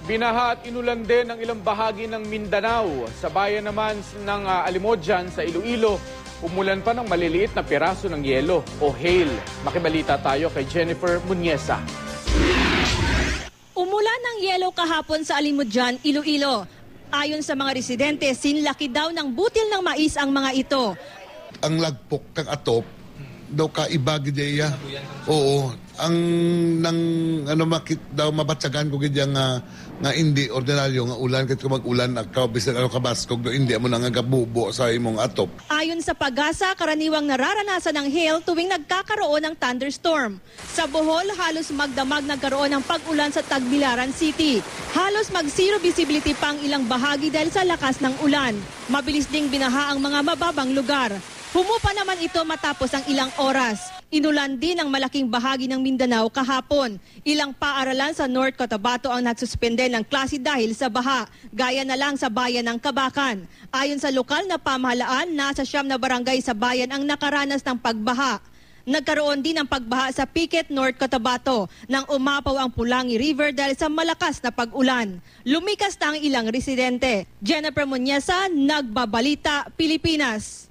Binaha at inulan din ang ilang bahagi ng Mindanao. Sa bayan naman ng Alimodjan sa Iloilo, umulan pa ng maliliit na piraso ng yelo o hail. Makibalita tayo kay Jennifer Muñeza. Umulan ng yelo kahapon sa Alimodjan, Iloilo. Ayon sa mga residente, sinlaki daw ng butil ng mais ang mga ito. Ang lagpok kang atop, daw kaibagi diya. Oo. Ang nang makit daw mabatsagan ko gidyang nga hindi ordinaryo nga ulan ket mag-ulan akaw bisan kabaskog do hindi mo nangabubo sa imong atop. Ayon sa Pag-asa, karaniwang nararanasan ng hail tuwing nagkakaroon ng thunderstorm. Sa Bohol, halos magdamag nagkaroon ng pag-ulan sa Tagbilaran City. Halos mag-zero visibility pa ang ilang bahagi dahil sa lakas ng ulan. Mabilis ding binaha ang mga mababang lugar. Humupa naman ito matapos ang ilang oras. Inulan din ang malaking bahagi ng Mindanao kahapon. Ilang paaralan sa North Cotabato ang nagsuspende ng klase dahil sa baha. Gaya na lang sa bayan ng Kabakan. Ayon sa lokal na pamahalaan, nasa 9 na barangay sa bayan ang nakaranas ng pagbaha. Nagkaroon din ng pagbaha sa Piquet, North Cotabato nang umapaw ang Pulangi River dahil sa malakas na pag-ulan. Lumikas na ang ilang residente. Jennifer Muñeza, Nagbabalita, Pilipinas.